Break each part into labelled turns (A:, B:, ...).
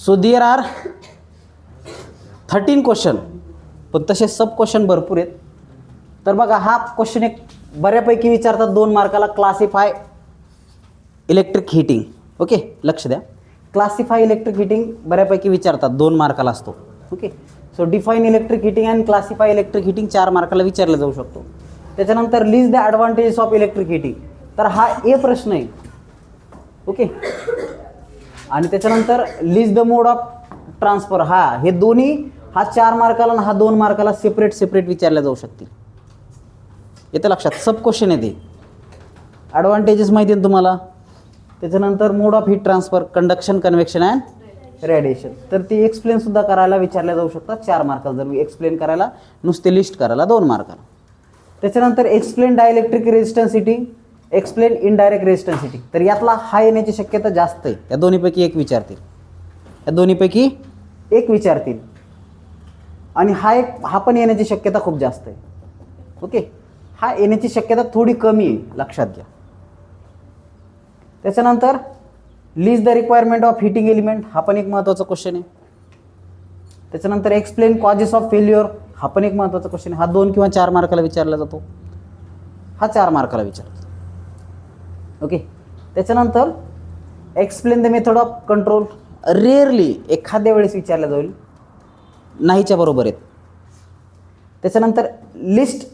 A: So there R 13 question, पण तसे सब question भरपूर आहेत. तर बघा हा क्वेश्चन एक बऱ्यापैकी विचारतात 2 मार्काला. Classify electric heating. ओके, लक्ष द्या. क्लासिफाय इलेक्ट्रिक हीटिंग बऱ्यापैकी विचारतात, 2 मार्काला असतो. Okay, so define electric heating and classify electric heating 4 मार्काला विचारला जाऊ शकतो. त्याच्यानंतर list the advantages of electric heating, तर हा ए प्रश्न आहे. ओके, आणि त्याच्यानंतर list the mode of transfer, हे दोन्ही, हा 4 मार्काला आणि हा 2 मार्काला सेपरेट विचारल्या जाऊ शकतील. येतं लक्षात, सब क्वेश्चन येते. ॲडव्हान्टेजेस माहिती आहे तुम्हाला. त्याच्यानंतर mode of heat transfer, conduction, convection and radiation, तर ती एक्सप्लेन सुद्धा करायला विचारल्या जाऊ शकतात 4 मार्काला. जर एक्सप्लेन करायला, नुसते लिस्ट करायला 2 मार्काला. त्याच्यानंतर explain dielectric resistance heating, explain indirect resistance heating, तर यातला हा येण्याची शक्यता जास्त आहे. या दोन्हीपैकी एक विचारतील. आणि हा पण येण्याची शक्यता खूप जास्त आहे. ओके, हा येण्याची शक्यता थोडी कमी आहे, लक्षात घ्या. त्याच्यानंतर list the requirement of heating element, हा पण एक महत्त्वाचा क्वेश्चन आहे. त्याच्यानंतर एक्सप्लेन कॉजेस ऑफ फेल्युअर, हा पण एक महत्त्वाचा क्वेश्चन आहे. हा 2 किंवा 4 मार्काला विचारला जातो. हा 4 मार्काला विचारला. ओके, त्याच्यानंतर explain the method of control, rarely एखाद्या वेळेस विचारला जाईल, नाहीच्या बरोबर आहेत. त्याच्यानंतर लिस्ट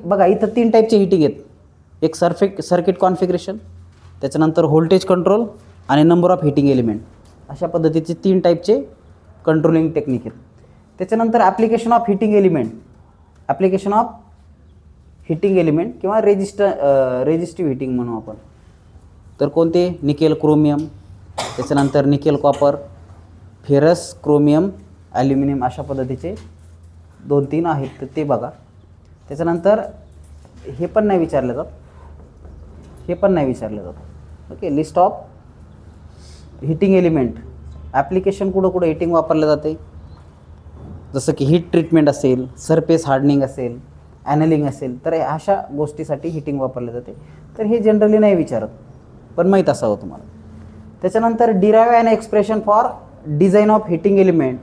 A: बघा इथं 3 टाईपचे हीटिंग आहेत. एक सर्किट कॉन्फिगरेशन, त्याच्यानंतर व्होल्टेज कंट्रोल आणि नंबर ऑफ हीटिंग एलिमेंट, अशा पद्धतीचे 3 टाईपचे कंट्रोलिंग टेक्निक आहेत. त्याच्यानंतर ॲप्लिकेशन ऑफ हीटिंग एलिमेंट किंवा रेजिस्टिव्ह हीटिंग म्हणू आपण. तर कोणते, निकेल क्रोमियम, त्याच्यानंतर nickel copper, ferrous chromium, aluminium, अशा पद्धतीचे 2-3 आहेत, तर ते बघा. त्याच्यानंतर हे पण नाही विचारलं जात. Okay, list of heating element, application कुठं हीटिंग वापरलं जाते, जसं की हीट ट्रीटमेंट असेल, सरफेस हार्डनिंग असेल, ॲनलिंग असेल, तर अशा गोष्टीसाठी हीटिंग वापरले जाते. तर हे जनरली नाही विचारत, पण माहीत असावं तुम्हाला. त्याच्यानंतर derive an expression for design of heating element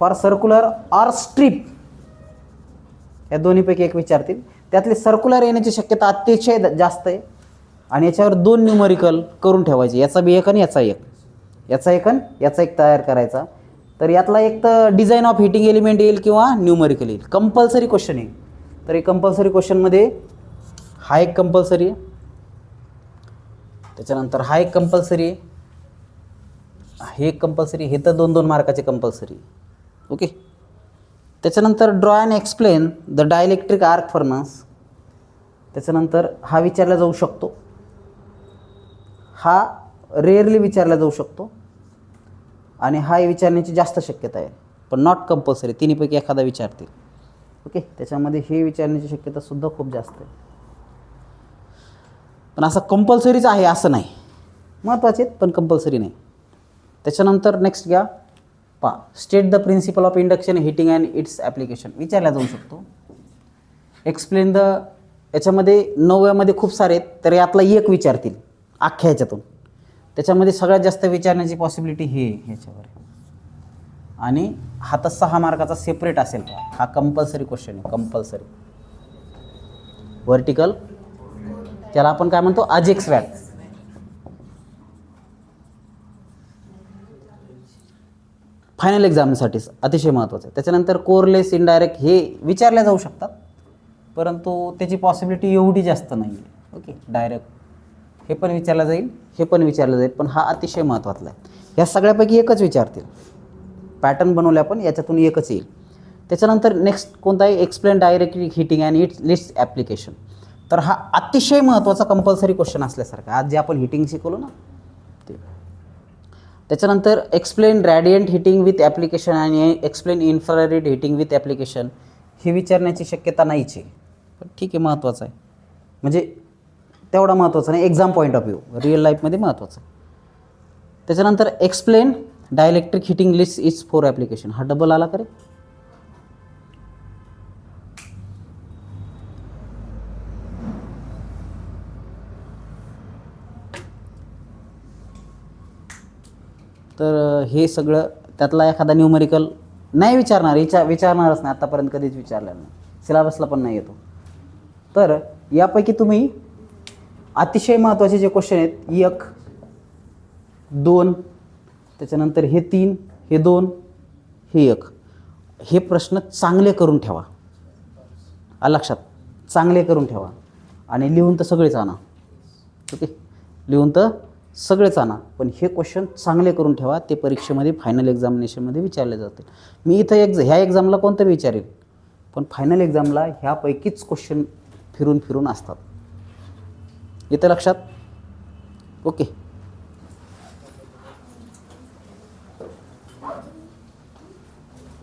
A: for circular or strip, या दोन्हीपैकी एक विचारतील. त्यातले सर्क्युलर येण्याची शक्यता अतिशय जास्त आहे. आणि याच्यावर 2 न्यूमरिकल करून ठेवायचे, याचा बी एक आणि याचा एक तयार करायचा. तर यातला एक तर डिझाईन ऑफ हीटिंग एलिमेंट येईल किंवा न्यूमरिकल येईल. कंपल्सरी क्वेश्चन येईल. तर हे कंपल्सरी क्वेश्चनमध्ये हा एक कंपल्सरी आहे, त्याच्यानंतर हा एक कंपल्सरी आहे, हे एक कंपल्सरी, हे तर 2-2 मार्काचे कंपल्सरी. ओके, त्याच्यानंतर draw and explain the dielectric arc furnace, त्याच्यानंतर हा विचारला जाऊ शकतो. हा रेअरली विचारला जाऊ शकतो आणि हा विचारण्याची जास्त शक्यता आहे, पण नॉट कंपल्सरी. तिन्हीपैकी एखादा विचारतील. ओके, त्याच्यामध्ये हे विचारण्याची शक्यता सुद्धा खूप जास्त आहे, पण असं कंपल्सरीच आहे असं नाही. महत्त्वाचे आहेत पण कंपल्सरी नाही. त्याच्यानंतर नेक्स्ट घ्या, state the principle of induction heating and its application, विचारला जाऊ शकतो. एक्सप्लेन द, याच्यामध्ये 9व्यामध्ये खूप सारे आहेत, तर यातला एक विचारतील अख्ख्या ह्याच्यातून. त्याच्यामध्ये सगळ्यात जास्त विचारण्याची पॉसिबिलिटी ह्याच्यावर आहे. आणि हा तर 6 मार्काचा सेपरेट असेल. हा कंपल्सरी क्वेश्चन आहे, कंपल्सरी व्हर्टिकल, त्याला आपण काय म्हणतो, अजेक्स वॅट. फायनल एक्झामसाठी अतिशय महत्त्वाचं आहे. त्याच्यानंतर कोरलेस, इनडायरेक्ट हे विचारल्या जाऊ शकतात, परंतु त्याची पॉसिबिलिटी एवढी जास्त नाही आहे. ओके, डायरेक्ट हे पण विचारलं जाईल, पण हा अतिशय महत्त्वाचा आहे. ह्या सगळ्यापैकी एकच विचारतील. पॅटर्न बनवल्या पण याच्यातून एकच येईल. त्याच्यानंतर नेक्स्ट कोणता आहे, explain डायरेक्ट्रिक heating and it's list application. तर हा अतिशय महत्त्वाचा कंपल्सरी क्वेश्चन असल्यासारखा, आज जे आपण हीटिंग शिकवलो ना ते. त्याच्यानंतर explain radiant heating with application आणि explain infrared heating with application, ही विचारण्याची शक्यता नाहीच आहे, पण ठीक आहे, महत्त्वाचं आहे. म्हणजे तेवढा महत्त्वाचा नाही, exam point of view, real लाईफमध्ये महत्त्वाचं आहे. त्याच्यानंतर explain dielectric heating list is for application, हा डबल आला करे. तर हे सगळं त्यातला एखादा न्यूमरिकल नाही विचारणारच नाही, आत्तापर्यंत कधीच विचारलेलं नाही, सिलेबसला पण नाही येतो. तर यापैकी तुम्ही अतिशय महत्त्वाचे जे क्वेश्चन आहेत, 1 2 त्याच्यानंतर हे 3 हे 2 हे 1, हे प्रश्न चांगले करून ठेवा. लक्षात चांगले करून ठेवा आणि लिहून तर सगळेच आणा. ओके, लिहून तर सगळेच आणा, पण हे क्वेश्चन चांगले करून ठेवा. ते परीक्षेमध्ये फायनल एक्झामिनेशनमध्ये विचारले जातील. मी इथं ह्या एक्झामला कोणतं विचारेल, पण फायनल एक्झामला ह्यापैकीच क्वेश्चन फिरून फिरून असतात. येतं लक्षात? ओके.